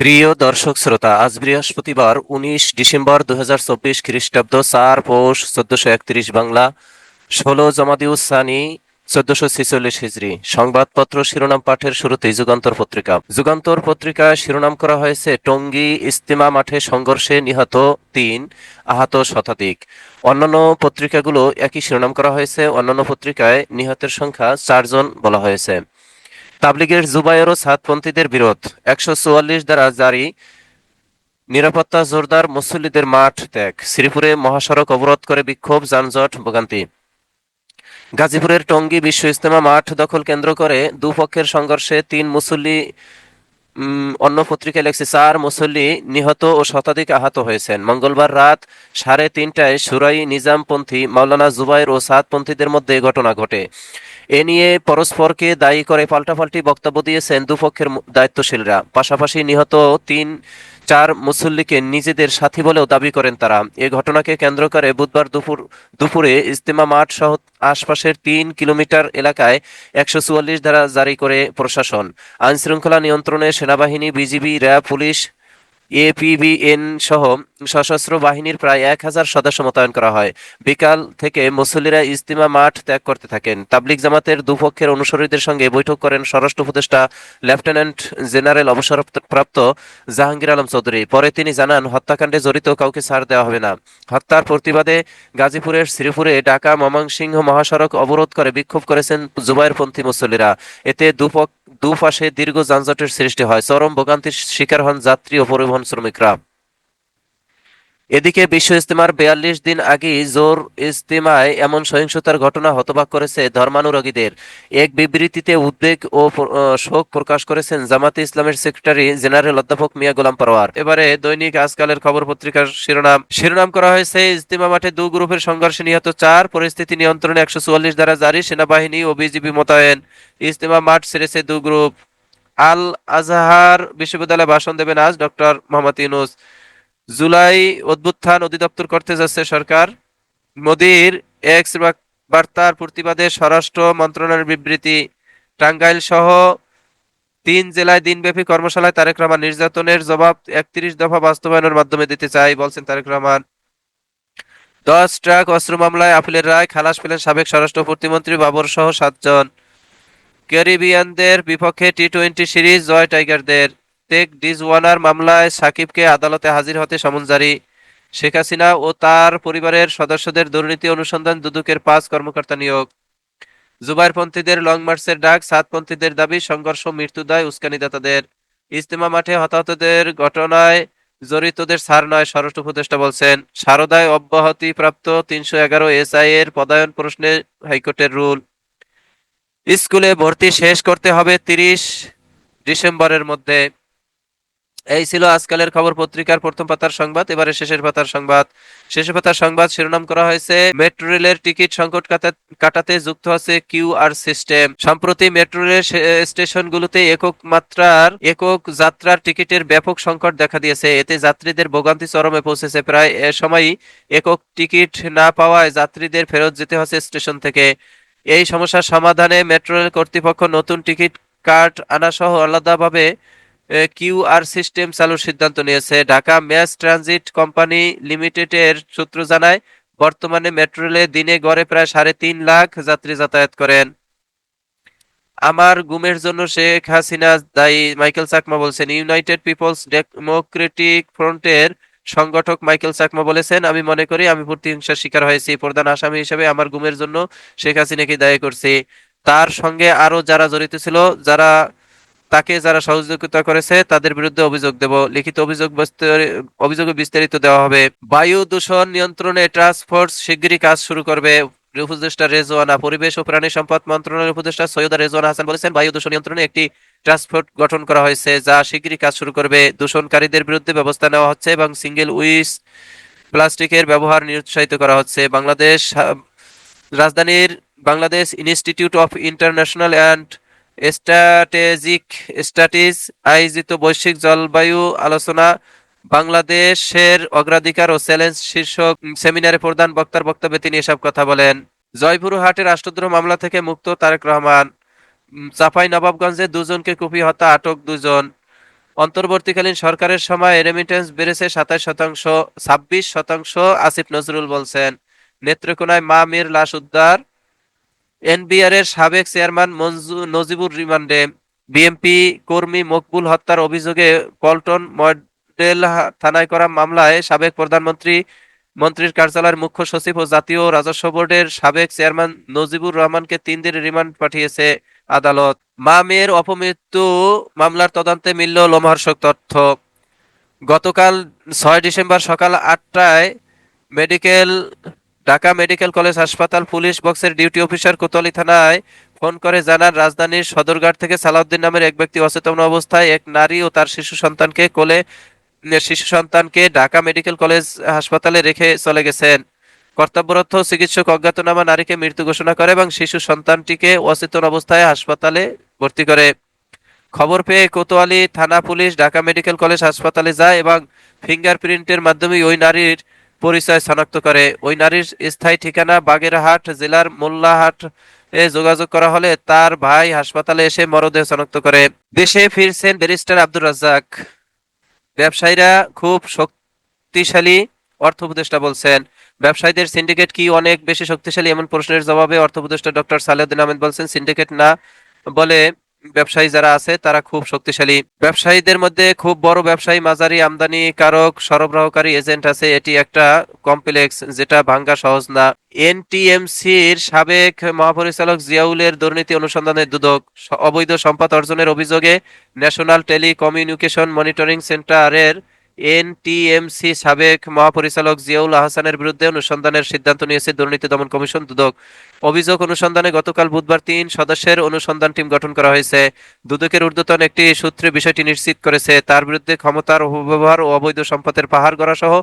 প্রিয় দর্শক শ্রোতা, আজ বৃহস্পতিবার 19 ডিসেম্বর 2024 খ্রিস্টাব্দ, 4 পৌষ 1431 বাংলা, 16 জমাদিউস সানি 1446 হিজরি। সংবাদপত্র শিরোনাম পাঠের শুরুতেই যুগান্তর পত্রিকা। যুগান্তর পত্রিকায় শিরোনাম করা হয়েছে, টঙ্গী ইজতেমা মাঠে সংঘর্ষে নিহত 3, আহত শতাধিক। অন্যান্য পত্রিকাগুলো একই শিরোনাম করা হয়েছে। অন্যান্য পত্রিকায় নিহতের সংখ্যা 4 জন বলা হয়েছে। তাবলিগের জুবায়ের ও সাতপন্থীদের বিরোধ, 144 দ্বারা জারি নিরাপত্তা জোরদার, মুসল্লিদের মাঠ ত্যাগ। শ্রীপুরে মহাসড়ক অবরোধ করে বিক্ষোভ, যানজট ভোগান্তি। গাজীপুরের টঙ্গী বিশ্ব ইজতেমা মাঠ দখল কেন্দ্র করে দুপক্ষের সংঘর্ষে 3 মুসল্লি, অন্য পত্রিকায় লেখছে 4 মুসল্লি নিহত ও শতাধিক আহত হয়েছেন। মঙ্গলবার রাত 3:30টায় সুরাই নিজামপন্থী মাওলানা জুবায়ের ও সাতপন্থীদের মধ্যে ঘটনা ঘটে। এ নিয়ে পরস্পরকে দায়ী করে পাল্টাপাল্টি বক্তব্য দিয়েছেন দুপক্ষের দায়িত্বশীলরা। পাশাপাশি নিহত 3-4 মুসল্লিকে নিজেদের সাথী বলেও দাবি করেন তারা। এ ঘটনাকে কেন্দ্র করে বুধবার দুপুরে ইজতেমা মাঠ সহ আশপাশের 3 কিলোমিটার এলাকায় 144 ধারা জারি করে প্রশাসন। আইনশৃঙ্খলা নিয়ন্ত্রণে সেনাবাহিনী, বিজিবি, র্যাব, পুলিশ, এপিবিএন সহ সশস্ত্র বাহিনীর প্রায় 1000 সদস্য মোতায়েন করা হয়। বিকাল থেকে মুসল্লিরা ইজতেমা মাঠ ত্যাগ করতে থাকেন। তাবলিগ জামাতের দুপক্ষের অনুসারীদের সঙ্গে বৈঠক করেন স্বরাষ্ট্র উপদেষ্টা লেফটেন্যান্ট জেনারেল অবসরপ্রাপ্ত জাহাঙ্গীর আলম চৌধুরী। পরে তিনি জানান, হত্যাকাণ্ডে জড়িত কাউকে ছাড় দেওয়া হবে না। হত্যার প্রতিবাদে গাজীপুরের শ্রীপুরে ঢাকা ময়মনসিংহ মহাসড়ক অবরোধ করে বিক্ষোভ করেছেন জুবায়েরপন্থী মুসল্লিরা। এতে দুপাশে দীর্ঘ যানজটের সৃষ্টি হয়। চরম ভোগান্তির শিকার হন যাত্রী ও পরিবহন শ্রমিকরা। এদিকে বিশ্ব ইজতেমার 42 দিন আগেই জোর ইজতেমায় এমন সহিংসতার ঘটনা হতবাক করেছে ধর্মানুরাগীদের। এক বিবৃতিতে উদ্বেগ ও শোক প্রকাশ করেছেন জামাতে ইসলামের সেক্রেটারি জেনারেল অধ্যাপক মিয়া গোলাম পরোয়ার। এবারে দৈনিক আজকালের খবর পত্রিকার শিরোনাম করা হয়েছে, ইজতেমা মাঠে 2 গ্রুপের সংঘর্ষে নিহত 4, পরিস্থিতি নিয়ন্ত্রণে 144 ধারা জারি, সেনাবাহিনী ও বিজিবি মোতায়েন। ইজতেমা মাঠ ছেড়েছে 2 গ্রুপ। আল আজহার বিশ্ববিদ্যালয়ে ভাষণ দেবেন আজ ডক্টর মোহাম্মদ ইউনূস। জুলাই অভ্যুত্থান অধিদপ্তর করতে যাচ্ছে সরকার। মোদির এক্স বার্তার প্রতিবাদে স্বরাষ্ট্র মন্ত্রণালয়ের বিবৃতি। টাঙ্গাইল সহ 3 জেলায় দিনব্যাপী কর্মশালায় তারেক রহমান, নির্যাতনের জবাব 31 দফা বাস্তবায়নের মাধ্যমে দিতে চাই বলছেন তারেক রহমান। 10 ট্রাক অস্ত্র মামলায় আপিলের রায়, খালাস পেলেন সাবেক স্বরাষ্ট্র প্রতিমন্ত্রী বাবর সহ 7 জন। ক্যারিবিয়ানদের বিপক্ষে টি-20 সিরিজ জয় টাইগারদের। টেক ডিজওয়ানার মামলায় সাকিবকে আদালতে হাজির হতে সমন জারি। শেখ হাসিনা ও তার পরিবারের সদস্যদের দুর্নীতি অনুসন্ধান দুদকের 5 কর্মকর্তা নিয়োগ। জুবায়েরপন্থীদের লং মার্চের ডাক, সাতপন্থীদের দাবি সংঘর্ষ মৃত্যুদায় উস্কানিদাতাদের। ইজতেমা মাঠে হতাহতদের ঘটনায় জড়িতদের ছাড় নয়, স্বরাষ্ট্র উপদেষ্টা বলছেন। সারদায় অব্যাহতিপ্রাপ্ত 311 এসআই এর পদায়ন প্রশ্নে হাইকোর্টের রুল। স্কুলে ভর্তি শেষ করতে হবে 30 ডিসেম্বরের মধ্যে। এই ছিল আজকালের খবর পত্রিকার প্রথম পাতার সংবাদ। এবারে শেষের পাতার সংবাদ শিরোনাম করা হয়েছে, মেট্রো রেলের টিকিট সংকট কাটাতে যুক্ত আছে কিউআর সিস্টেম। সম্প্রতি মেট্রো রেল স্টেশনগুলোতে একক যাত্রার টিকিটের ব্যাপক সংকট দেখা দিয়েছে। এতে যাত্রীদের ভোগান্তি চরমে পৌঁছেছে। প্রায় এ সময়ই একক টিকিট না পাওয়ায় যাত্রীদের ফেরত যেতে হচ্ছে স্টেশন থেকে। এই সমস্যার সমাধানে মেট্রো রেল কর্তৃপক্ষ নতুন টিকিট কার্ড আনা সহ আলাদাভাবে কিউআর সিস্টেম চালুর সিদ্ধান্ত নিয়েছে। ঢাকা ম্যাস ট্রানজিট কোম্পানি লিমিটেডের সূত্র জানায়, বর্তমানে মেট্রো রেলে দিনে গড়ে প্রায় 3.5 লাখ যাত্রী যাতায়াত করেন। আমার গুমের জন্য শেখ হাসিনা দায়ী, মাইকেল চাকমা বলছেন। ইউনাইটেড পিপলস ডেমোক্রেটিক ফ্রন্টের সংগঠক মাইকেল চাকমা বলেছেন, আমি মনে করি আমি প্রতিহিংসার শিকার হয়েছি। প্রধান আসামি হিসেবে আমার গুমের জন্য শেখ হাসিনাকে দায়ী করছি। তার সঙ্গে আরো যারা জড়িত ছিল, যারা সহযোগিতা করেছে তাদের বিরুদ্ধে অভিযোগ দেব। লিখিত অভিযোগে বিস্তারিত দেওয়া হবে। বায়ু দূষণ নিয়ন্ত্রণে টাস্ক ফোর্স শিগগিরই কাজ শুরু করবে উপদেষ্টা রেজওয়ানা। পরিবেশ ও প্রাণী সম্পদ মন্ত্রণালয়ের উপদেষ্টা সৈয়দা রেজওয়ানা হাসান বলেছেন, বায়ু দূষণ নিয়ন্ত্রণে একটি টাস্ক ফোর্স গঠন করা হয়েছে, যা শিগগিরই কাজ শুরু করবে। দূষণকারীদের বিরুদ্ধে ব্যবস্থা নেওয়া হচ্ছে এবং সিঙ্গেল ইউজ প্লাস্টিকের ব্যবহার নিরুৎসাহিত করা হচ্ছে। রাজধানীর Bangladesh institute of international and strategic studies আয়োজিত বৈশ্বিক জলবায়ু আলোচনা বাংলাদেশের অগ্রাধিকার ও চ্যালেঞ্জ শীর্ষক সেমিনারে প্রধান বক্তার বক্তব্যে তিনি এসব কথা বলেন। জয়পুরহাটে রাষ্ট্রদ্রোহ মামলা থেকে মুক্ত তারেক রহমান। চাঁপাইনবাবগঞ্জে 2 জনকে কুপিয়ে হত্যা, আটক 2 জন। অন্তর্বর্তীকালীন সরকারের সময় রেমিটেন্স বেড়েছে 27%, 26%। আসিফ নজরুল বলছেন। নেত্রকোনায় মা মেয়ের লাশ উদ্ধার। এনবিআর এর সাবেক চেয়ারম্যান নজিবুর রিমান্ডে। বিএনপি কর্মী মকবুল হত্যার অভিযোগে পল্টন মডেল থানায় করা মামলায় সাবেক মন্ত্রীর কার্যালয়ের মুখ্য সচিব ও জাতীয় রাজস্ব বোর্ডের সাবেক চেয়ারম্যান নজিবুর রহমানকে 3 দিনের রিমান্ড পাঠিয়েছে আদালত। মা মেয়ের অপমৃত্যু মামলার তদন্তে মিলল লোমহর্ষক তথ্য। গতকাল 6 ডিসেম্বর সকাল 8টায় মেডিকেল ঢাকা মেডিকেল কলেজ হাসপাতাল পুলিশ বক্সের ডিউটি অফিসার কোতোয়ালি থানায় ফোন করে জানান, রাজধানীর সদরঘাট থেকে সালাউদ্দিন নামের এক ব্যক্তি অচেতন অবস্থায় এক নারী ও তার শিশু সন্তানকে ঢাকা মেডিকেল কলেজ হাসপাতালে রেখে চলে গেছেন। কর্তব্যরত চিকিৎসক অজ্ঞাতনামা নারীকে মৃত্যু ঘোষণা করে এবং শিশু সন্তানটিকে অচেতন অবস্থায় হাসপাতালে ভর্তি করে। খবর পেয়ে কোতোয়ালি থানা পুলিশ ঢাকা মেডিকেল কলেজ হাসপাতালে যায় এবং ফিঙ্গারপ্রিন্টের মাধ্যমে ওই নারীর পরিচয় শনাক্ত করে। ওই নারীর স্থায়ী ঠিকানা বাগেরহাট জেলার মোল্লাহাট এ যোগাযোগ করা হলে তার ভাই হাসপাতালে এসে মরদেহ শনাক্ত করে। দেশে ফিরছেন ব্যারিস্টার আব্দুর রাজ্জাক। ব্যবসায়ীরা খুব শক্তিশালী, অর্থ উপদেষ্টা বলছেন। ব্যবসায়ীদের সিন্ডিকেট কি অনেক বেশি শক্তিশালী, এমন প্রশ্নের জবাবে অর্থ উপদেষ্টা ডক্টর সালেউদ্দিন আহমেদ বলছেন, সিন্ডিকেট না বলে ব্যবসায়ী যারা আছে তারা খুব শক্তিশালী। ব্যবসায়ীদের মধ্যে খুব বড় ব্যবসায়ী, মাঝারি আমদানিকারক, সরবরাহকারী, এজেন্ট আছে। এটি একটা কমপ্লেক্স যেটা ভাঙ্গা সহজ না। এনটিএমসির সাবেক মহাপরিচালক জিয়াউলের দুর্নীতি অনুসন্ধানের দুদক। অবৈধ সম্পদ অর্জনের অভিযোগে ন্যাশনাল টেলিকমিউনিকেশন মনিটরিং সেন্টারের এনটিএমসি সাবেক মহাপরিচালক জিয়াউল আহসানের বিরুদ্ধে অনুসন্ধানের সিদ্ধান্ত নিয়েছে দুর্নীতি দমন কমিশন দুদক। অভিযোগ অনুসন্ধানে গতকাল বুধবার 3 সদস্যের অনুসন্ধান টিম গঠন করা হয়েছে। দুদকের ঊর্ধ্বতন একটি সূত্রে বিষয়টি নিশ্চিত করেছে। তার বিরুদ্ধে ক্ষমতার অপব্যবহার ও অবৈধ সম্পদের পাহাড় গড়া সহ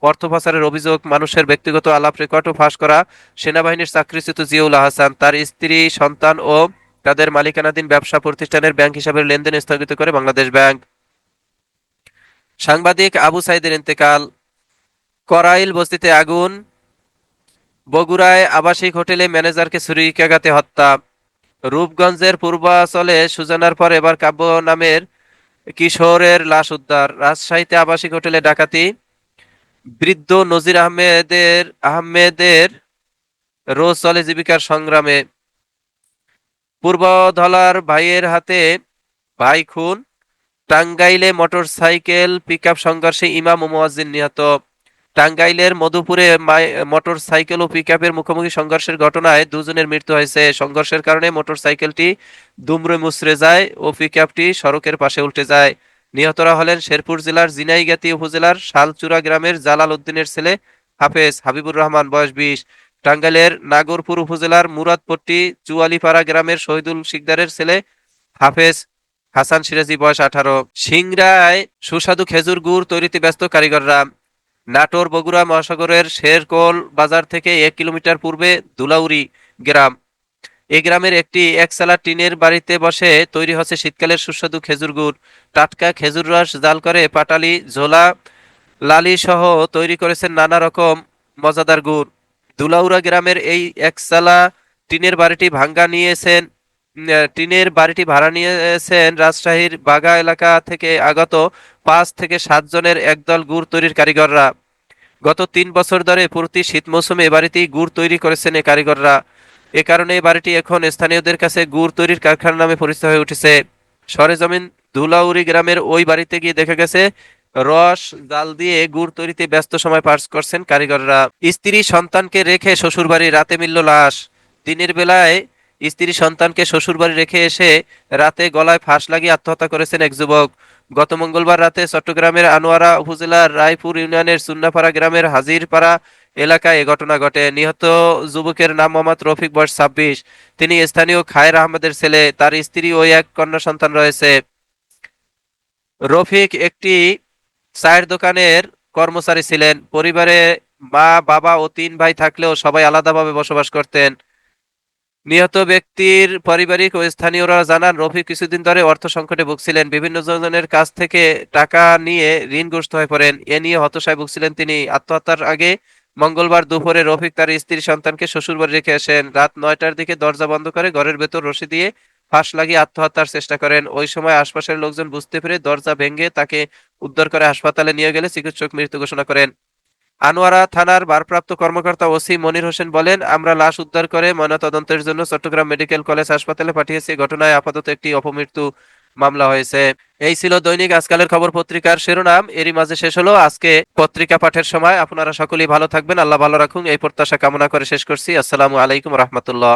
অর্থ পাচারের অভিযোগ, মানুষের ব্যক্তিগত আলাপ রেকর্ডও ফাঁস করা। সেনাবাহিনীর চাকরিচ্যুত জিয়াউল আহসান তার স্ত্রী, সন্তান ও তাদের মালিকানাধীন ব্যবসা প্রতিষ্ঠানের ব্যাংক হিসাবের লেনদেন স্থগিত করে বাংলাদেশ ব্যাংক। সাংবাদিক আবু সাইদের ইন্তেকাল। করাইল বস্তিতে আগুন। বগুড়ায় আবাসিক হোটেলে ম্যানেজারকে ছুরিকাঘাতে হত্যা। রূপগঞ্জের পূর্বাচলে সুজানার পর এবার কাব্য নামের কিশোরের লাশ উদ্ধার। রাজশাহীতে আবাসিক হোটেলে ডাকাতি। বৃদ্ধ নজির আহমেদের রোজ চলে জীবিকার সংগ্রামে। পূর্বধলার ভাইয়ের হাতে ভাই খুন। টাঙ্গাইলে মোটরসাইকেল পিকআপ সংঘর্ষে ইমাম ও মুয়াজ্জিন নিহত। টাঙ্গাইলের মধুপুরে মোটরসাইকেল ও পিকআপের মুখোমুখি সংঘর্ষের ঘটনায় 2 জনের মৃত্যু হয়েছে। সংঘর্ষের কারণে মোটরসাইকেলটি দুমড়ে মুচড়ে যায় ও পিকআপটি সড়কের পাশে উল্টে যায়। নিহতরা হলেন শেরপুর জেলার জিনাইগাতী উপজেলার শালচূড়া গ্রামের জালাল উদ্দিনের ছেলে হাবিবুর রহমান, বয়স 20। টাঙ্গাইলের নাগরপুর উপজেলার মুরাদপট্টি চুয়ালিপাড়া গ্রামের শহীদুল শিকদারের ছেলে হাফেজ হাসান সিরাজি, বয়স 18। সিংড়ায় সুস্বাদু খেজুর গুড় তৈরিতে ব্যস্ত কারিগররা। নাটোর বগুড়া মহাসাগরের শেরকোল বাজার থেকে 1 কিলোমিটার পূর্বে দুলাউরি গ্রাম। এই গ্রামের একটি একচালা টিনের বাড়িতে বসে তৈরি হচ্ছে শীতকালের সুস্বাদু খেজুর গুড়। টাটকা খেজুর রস জাল করে পাটালি, ঝোলা, লালি সহ তৈরি করেছেন নানা রকম মজাদার গুড়। দুলাউরা গ্রামের এই একচালা টিনের বাড়িটি ভাড়া নিয়েছেন রাজশাহীর বাগা এলাকা থেকে আগত 5 থেকে 7 জনের একদল গুড় তৈরির কারিগররা। গত 3 বছর ধরে প্রতি শীত মৌসুমে এ বাড়িতেই গুড় তৈরি করেছেন এই কারিগররা। এ কারণে এই বাড়িটি এখন স্থানীয়দের কাছে গুড় তৈরির কারখানা নামে পরিচিত হয়ে উঠেছে। সরেজমিন ধুলাউড়ি গ্রামের ওই বাড়িতে গিয়ে দেখা গেছে রস জাল দিয়ে গুড় তৈরিতে ব্যস্ত সময় পার করছেন কারিগররা। স্ত্রী সন্তানকে রেখে শ্বশুরবাড়ি, রাতে মিলল লাশ। দিনের বেলায় স্ত্রী সন্তানকে শ্বশুরবাড়ি রেখে এসে রাতে গলায় ফাঁস লাগিয়ে আত্মহত্যা করেছেন এক যুবক। গত মঙ্গলবার রাতে চট্টগ্রামের আনোয়ারা উপজেলার রায়পুর ইউনিয়নের সুন্নাপাড়া গ্রামের হাজিরপাড়া এলাকায় এ ঘটনা ঘটে। নিহত যুবকের নাম মোহাম্মদ রফিক, বয়স 26। তিনি স্থানীয় খায়ের আহমেদের ছেলে। তার স্ত্রী ও এক কন্যা সন্তান রয়েছে। রফিক একটি চায়ের দোকানের কর্মচারী ছিলেন। পরিবারে মা, বাবা ও 3 ভাই থাকলেও সবাই আলাদাভাবে বসবাস করতেন। নিহত ব্যক্তির পারিবারিক ও স্থানীয়রা জানান, রফিক কিছুদিন ধরে অর্থ সংকটে ভুগছিলেন। বিভিন্ন জনের কাছ থেকে টাকা নিয়ে ঋণগ্রস্ত হয়ে পড়েন। এ নিয়ে হতাশায় ভুগছিলেন তিনি। আত্মহত্যার আগে মঙ্গলবার দুপুরে রফিক তার স্ত্রী সন্তানকে শ্বশুরবাড়ি রেখে আসেন। রাত 9টার দিকে দরজা বন্ধ করে ঘরের ভেতর রশি দিয়ে ফাঁস লাগিয়ে আত্মহত্যার চেষ্টা করেন। ওই সময় আশপাশের লোকজন বুঝতে পেরে দরজা ভেঙে তাকে উদ্ধার করে হাসপাতালে নিয়ে গেলে চিকিৎসক মৃত্যু ঘোষণা করেন। আনোয়ারা থানার ভারপ্রাপ্ত কর্মকর্তা ওসি মনির হোসেন বলেন, আমরা লাশ উদ্ধার করে ময়নাতদন্তের জন্য চট্টগ্রাম মেডিকেল কলেজ হাসপাতালে পাঠিয়েছি। ঘটনায় আপাতত একটি অপমৃত্যু মামলা হয়েছে। এই ছিল দৈনিক আজকালের খবর পত্রিকার শিরোনাম। এরই মাঝে শেষ হলো আজকে পত্রিকা পাঠের সময়। আপনারা সকলেই ভালো থাকবেন, আল্লাহ ভালো রাখুন এই প্রত্যাশা কামনা করে শেষ করছি। আসসালামু আলাইকুম রহমতুল্লাহ।